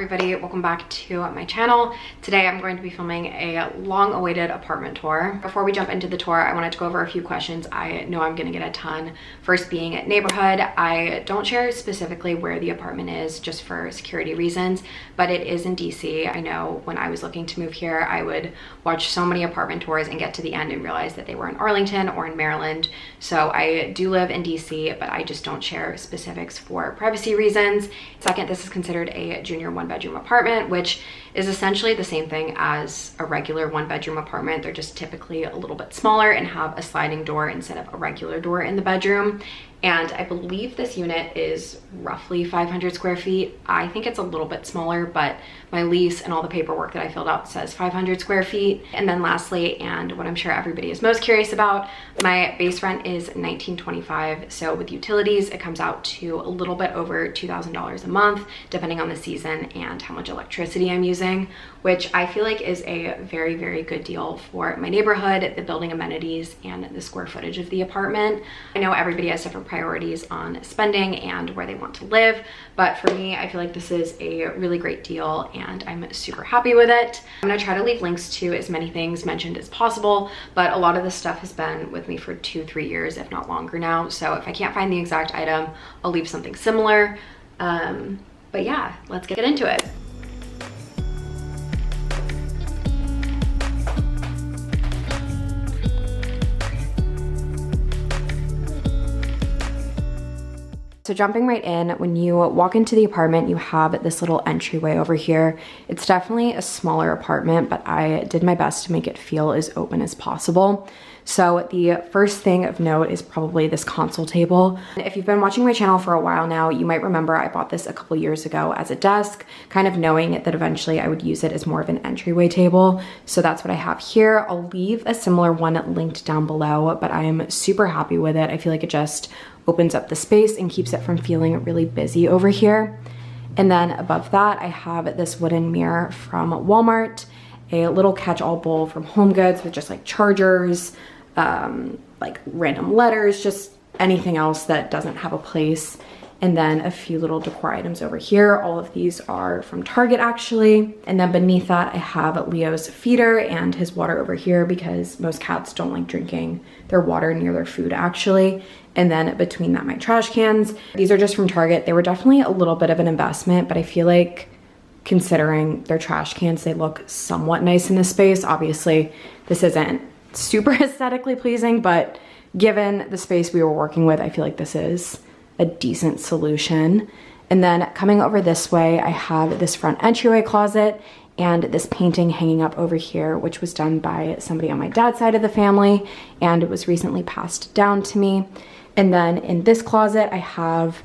everybody, welcome back to my channel. Today I'm going to be filming a long-awaited apartment tour. Before we jump into the tour, I wanted to go over a few questions I know I'm going to get a ton. First being neighborhood. I don't share specifically where the apartment is just for security reasons, but it is in DC. I know when I was looking to move here, I would watch so many apartment tours and get to the end and realize that they were in Arlington or in Maryland. So I do live in DC, but I just don't share specifics for privacy reasons. Second, this is considered a junior one-bedroom apartment, which is essentially the same thing as a regular one-bedroom apartment. They're just typically a little bit smaller and have a sliding door instead of a regular door in the bedroom. And I believe this unit is roughly 500 square feet. I think it's a little bit smaller, but my lease and all the paperwork that I filled out says 500 square feet. And then lastly, and what I'm sure everybody is most curious about, my base rent is $19.25. So with utilities, it comes out to a little bit over $2,000 a month, depending on the season and how much electricity I'm using, which I feel like is a very, very good deal for my neighborhood, the building amenities, and the square footage of the apartment. I know everybody has different priorities on spending and where they want to live, but for me, I feel like this is a really great deal and I'm super happy with it. I'm gonna try to leave links to as many things mentioned as possible, but a lot of this stuff has been with me for 2-3 years, if not longer now. So if I can't find the exact item, I'll leave something similar. But yeah, let's get into it. So jumping right in, when you walk into the apartment, you have this little entryway over here. It's definitely a smaller apartment, but I did my best to make it feel as open as possible. So the first thing of note is probably this console table. If you've been watching my channel for a while now, you might remember I bought this a couple years ago as a desk, kind of knowing that eventually I would use it as more of an entryway table. So that's what I have here. I'll leave a similar one linked down below, but I'm super happy with it. I feel like it just opens up the space and keeps it from feeling really busy over here. And then above that, I have this wooden mirror from Walmart, a little catch-all bowl from HomeGoods with just like chargers, like random letters, just anything else that doesn't have a place. And then a few little decor items over here. All of these are from Target actually. And then beneath that, I have Leo's feeder and his water over here because most cats don't like drinking their water near their food actually. And then between that, my trash cans. These are just from Target. They were definitely a little bit of an investment, but I feel like considering their trash cans, they look somewhat nice in this space. Obviously, this isn't super aesthetically pleasing, but given the space we were working with, I feel like this is a decent solution. And then coming over this way, I have this front entryway closet and this painting hanging up over here, which was done by somebody on my dad's side of the family, and it was recently passed down to me. And then in this closet, I have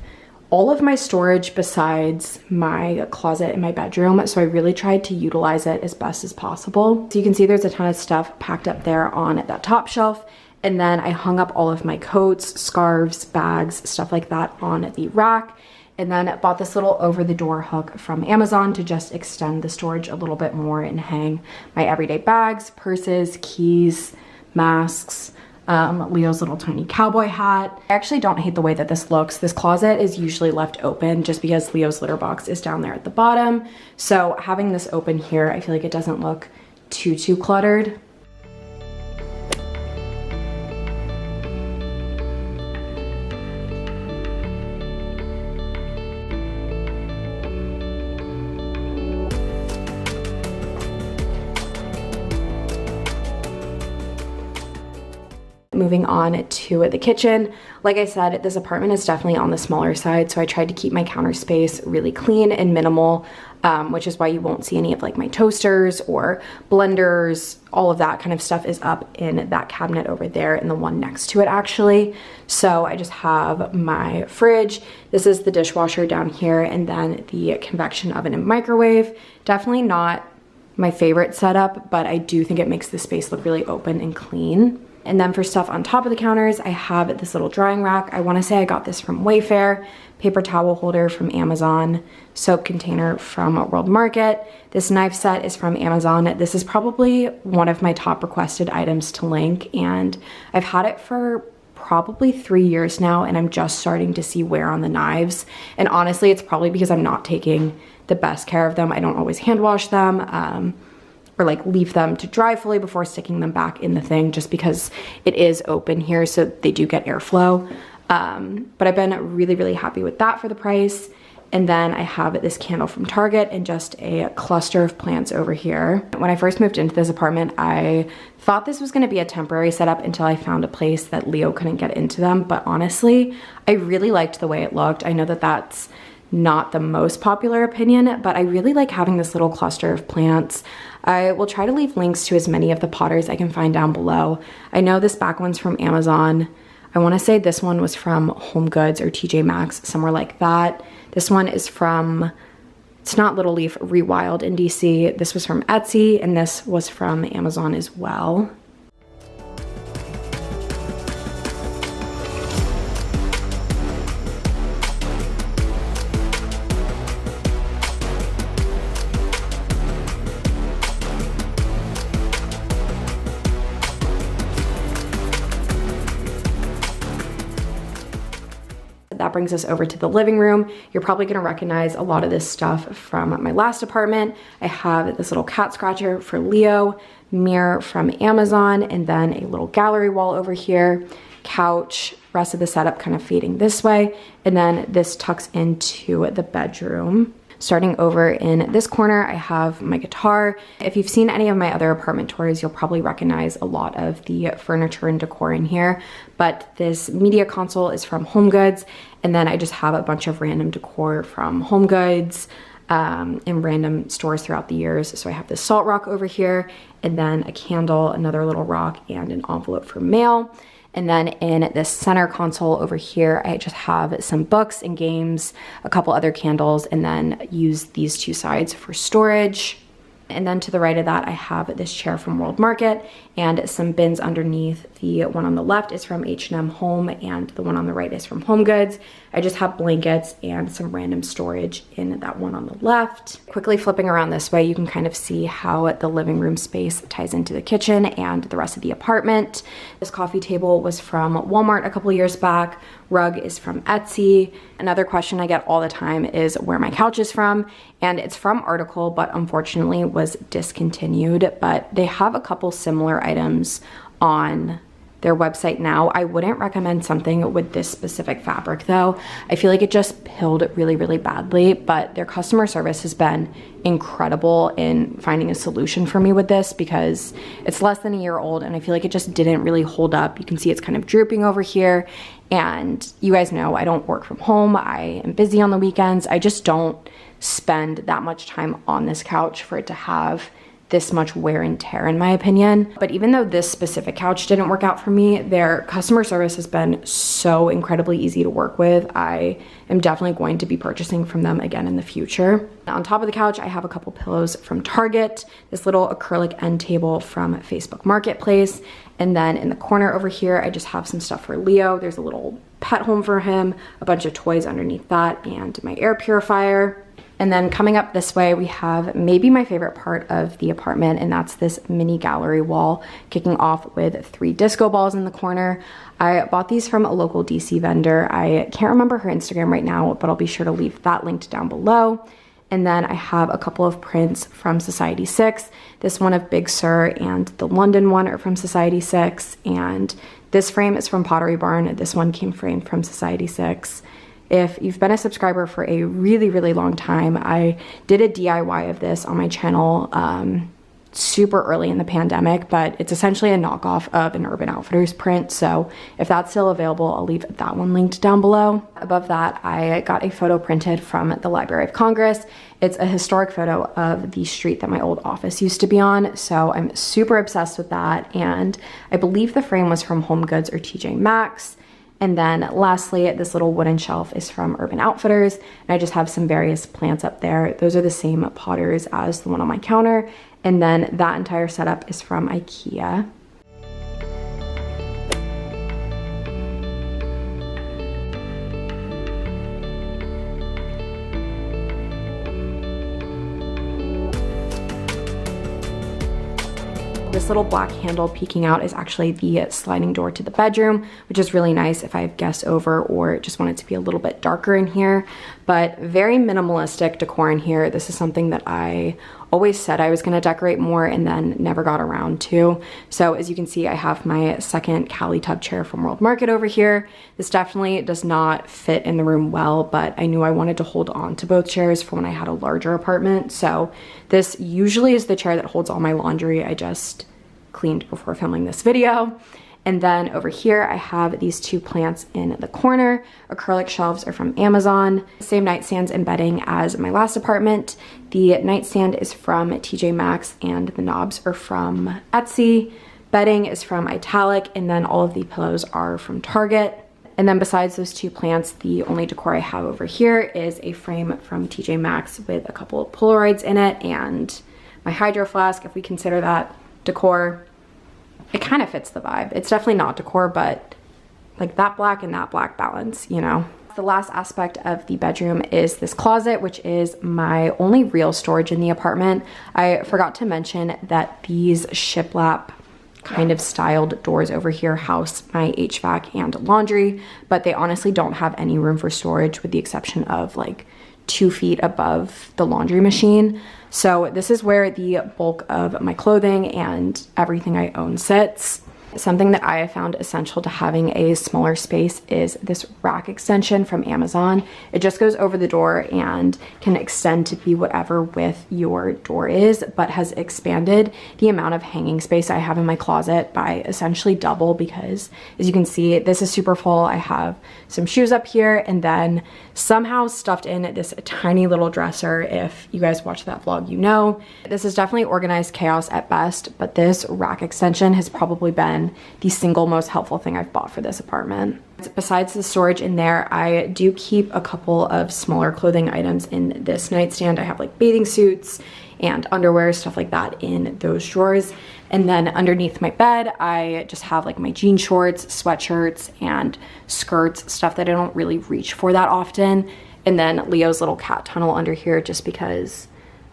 all of my storage besides my closet in my bedroom. So I really tried to utilize it as best as possible. So you can see there's a ton of stuff packed up there on that top shelf. And then I hung up all of my coats, scarves, bags, stuff like that on the rack. And then bought this little over-the-door hook from Amazon to just extend the storage a little bit more and hang my everyday bags, purses, keys, masks, Leo's little tiny cowboy hat. I actually don't hate the way that this looks. This closet is usually left open just because Leo's litter box is down there at the bottom. So having this open here, I feel like it doesn't look too cluttered. Moving on to the kitchen. Like I said, this apartment is definitely on the smaller side, so I tried to keep my counter space really clean and minimal, which is why you won't see any of like my toasters or blenders. All of that kind of stuff is up in that cabinet over there and the one next to it actually. So I just have my fridge. This is the dishwasher down here, and then the convection oven and microwave. Definitely not my favorite setup, but I do think it makes the space look really open and clean. And then for stuff on top of the counters, I have this little drying rack. I want to say I got this from Wayfair, paper towel holder from Amazon, soap container from World Market. This knife set is from Amazon. This is probably one of my top requested items to link, and I've had it for probably 3 years now, and I'm just starting to see wear on the knives. And honestly, it's probably because I'm not taking the best care of them. I don't always hand wash them, or like leave them to dry fully before sticking them back in the thing, just because it is open here, so they do get airflow. But I've been really, really happy with that for the price. And then I have this candle from Target and just a cluster of plants over here. When I first moved into this apartment, I thought this was gonna be a temporary setup until I found a place that Leo couldn't get into them. But honestly, I really liked the way it looked. I know that that's not the most popular opinion, but I really like having this little cluster of plants. I will try to leave links to as many of the potters I can find down below. I know this back one's from Amazon. I wanna say this one was from Home Goods or TJ Maxx, somewhere like that. This one is from, it's not Little Leaf, Rewild in DC. This was from Etsy, and this was from Amazon as well. That brings us over to the living room. You're probably gonna recognize a lot of this stuff from my last apartment. I have this little cat scratcher for Leo, mirror from Amazon, and then a little gallery wall over here, couch, rest of the setup kind of fading this way, and then this tucks into the bedroom. Starting over in this corner, I have my guitar. If you've seen any of my other apartment tours, you'll probably recognize a lot of the furniture and decor in here, but this media console is from Home Goods, and then I just have a bunch of random decor from Home Goods and random stores throughout the years. So I have this salt rock over here, and then a candle, another little rock, and an envelope for mail. And then in this center console over here, I just have some books and games, a couple other candles, and then use these two sides for storage. And then to the right of that, I have this chair from World Market and some bins underneath. The one on the left is from H&M Home, and the one on the right is from Home Goods. I just have blankets and some random storage in that one on the left. Quickly flipping around this way, you can kind of see how the living room space ties into the kitchen and the rest of the apartment. This coffee table was from Walmart a couple years back. Rug is from Etsy. Another question I get all the time is where my couch is from, and it's from Article, but unfortunately was discontinued. But they have a couple similar items on their website now. I wouldn't recommend something with this specific fabric though. I feel like it just pilled really, really badly, but their customer service has been incredible in finding a solution for me with this, because it's less than a year old and I feel like it just didn't really hold up. You can see it's kind of drooping over here, and you guys know I don't work from home. I am busy on the weekends. I just don't spend that much time on this couch for it to have this much wear and tear, in my opinion. But even though this specific couch didn't work out for me, their customer service has been so incredibly easy to work with. I am definitely going to be purchasing from them again in the future. On top of the couch, I have a couple pillows from Target, this little acrylic end table from Facebook Marketplace, and then in the corner over here, I just have some stuff for Leo. There's a little pet home for him, a bunch of toys underneath that, and my air purifier. And then coming up this way, we have maybe my favorite part of the apartment, and that's this mini gallery wall, kicking off with 3 disco balls in the corner. I bought these from a local DC vendor. I can't remember her Instagram right now, but I'll be sure to leave that linked down below. And then I have a couple of prints from Society 6. This one of Big Sur and the London one are from Society 6. And this frame is from Pottery Barn. This one came framed from Society 6. If you've been a subscriber for a really, really long time, I did a DIY of this on my channel super early in the pandemic, but it's essentially a knockoff of an Urban Outfitters print. So if that's still available, I'll leave that one linked down below. Above that, I got a photo printed from the Library of Congress. It's a historic photo of the street that my old office used to be on. So I'm super obsessed with that. And I believe the frame was from Home Goods or TJ Maxx. And then lastly, this little wooden shelf is from Urban Outfitters, and I just have some various plants up there. Those are the same potters as the one on my counter. And then that entire setup is from IKEA. this little black handle peeking out is actually the sliding door to the bedroom, which is really nice if I have guests over or just want it to be a little bit darker in here. But very minimalistic decor in here. This is something that I always said I was going to decorate more and then never got around to. So as you can see, I have my second Cali tub chair from World Market over here. This definitely does not fit in the room well, but I knew I wanted to hold on to both chairs for when I had a larger apartment. So this usually is the chair that holds all my laundry. I just cleaned before filming this video. And then over here, I have these two plants in the corner. Acrylic shelves are from Amazon. Same nightstands and bedding as my last apartment. The nightstand is from TJ Maxx and the knobs are from Etsy. Bedding is from Italic, and then all of the pillows are from Target. And then besides those two plants, the only decor I have over here is a frame from TJ Maxx with a couple of Polaroids in it and my hydro flask, if we consider that decor. It kind of fits the vibe. It's definitely not decor, but like that black and that black balance, you know? The last aspect of the bedroom is this closet, which is my only real storage in the apartment. I forgot to mention that these shiplap kind of styled doors over here house my HVAC and laundry, but they honestly don't have any room for storage with the exception of like 2 feet above the laundry machine. So this is where the bulk of my clothing and everything I own sits. Something that I have found essential to having a smaller space is this rack extension from Amazon. It just goes over the door and can extend to be whatever width your door is, but has expanded the amount of hanging space I have in my closet by essentially double because, as you can see, this is super full. I have some shoes up here and then somehow stuffed in this tiny little dresser. If you guys watch that vlog, you know. This is definitely organized chaos at best, but this rack extension has probably been the single most helpful thing I've bought for this apartment. Besides the storage in there, I do keep a couple of smaller clothing items in this nightstand. I have like bathing suits and underwear, stuff like that in those drawers. And then underneath my bed, I just have like my jean shorts, sweatshirts, and skirts, stuff that I don't really reach for that often. And then Leo's little cat tunnel under here just because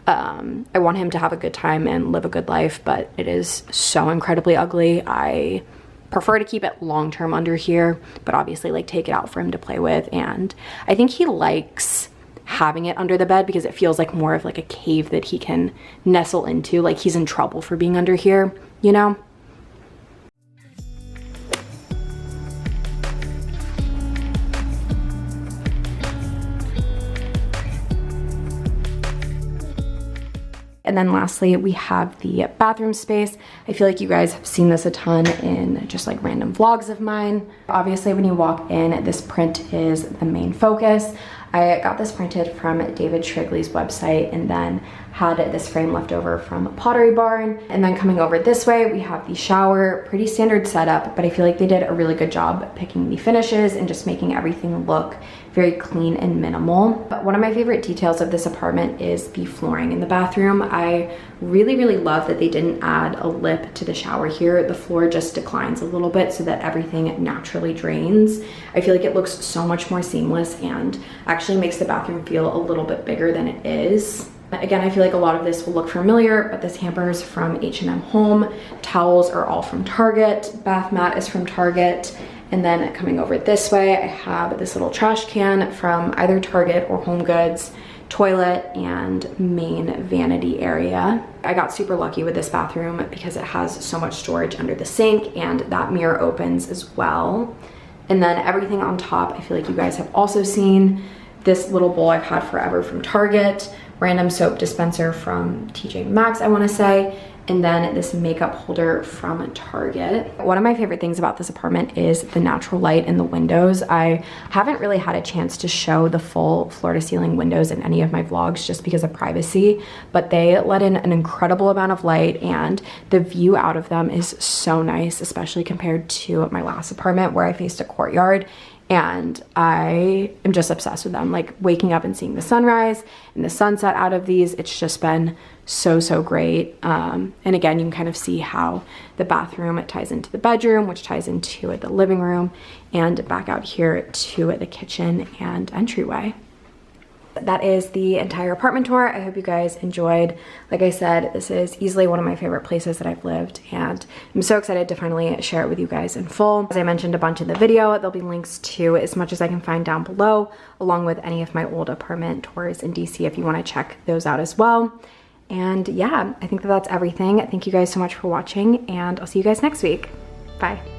I want him to have a good time and live a good life, but it is so incredibly ugly. I prefer to keep it long-term under here, but obviously like take it out for him to play with. And I think he likes having it under the bed because it feels like more of like a cave that he can nestle into, like he's in trouble for being under here, you know? And then lastly, we have the bathroom space. I feel like you guys have seen this a ton in just like random vlogs of mine. Obviously, when you walk in, this print is the main focus. I got this printed from David Shrigley's website and then had this frame left over from Pottery Barn. And then coming over this way, we have the shower, pretty standard setup, but I feel like they did a really good job picking the finishes and just making everything look very clean and minimal. But one of my favorite details of this apartment is the flooring in the bathroom. I really love that they didn't add a lip to the shower here. The floor just declines a little bit so that everything naturally drains. I feel like it looks so much more seamless and actually makes the bathroom feel a little bit bigger than it is. Again, I feel like a lot of this will look familiar, but this hamper is from H&M Home. Towels are all from Target. Bath mat is from Target. And then coming over this way, I have this little trash can from either Target or Home Goods, toilet, and main vanity area. I got super lucky with this bathroom because it has so much storage under the sink and that mirror opens as well. And then everything on top, I feel like you guys have also seen. This little bowl I've had forever from Target, random soap dispenser from TJ Maxx, I want to say, and then this makeup holder from Target. One of my favorite things about this apartment is the natural light in the windows. I haven't really had a chance to show the full floor-to-ceiling windows in any of my vlogs just because of privacy, but they let in an incredible amount of light and the view out of them is so nice, especially compared to my last apartment where I faced a courtyard. And I am just obsessed with them. Like waking up and seeing the sunrise and the sunset out of these, it's just been so great. And again, you can kind of see how the bathroom ties into the bedroom, which ties into the living room, and back out here to the kitchen and entryway. That is the entire apartment tour. I hope you guys enjoyed. Like I said, this is easily one of my favorite places that I've lived, and I'm so excited to finally share it with you guys in full. As I mentioned a bunch in the video, there'll be links to as much as I can find down below, along with any of my old apartment tours in DC if you want to check those out as well. And yeah, I think that that's everything. Thank you guys so much for watching, and I'll see you guys next week. Bye.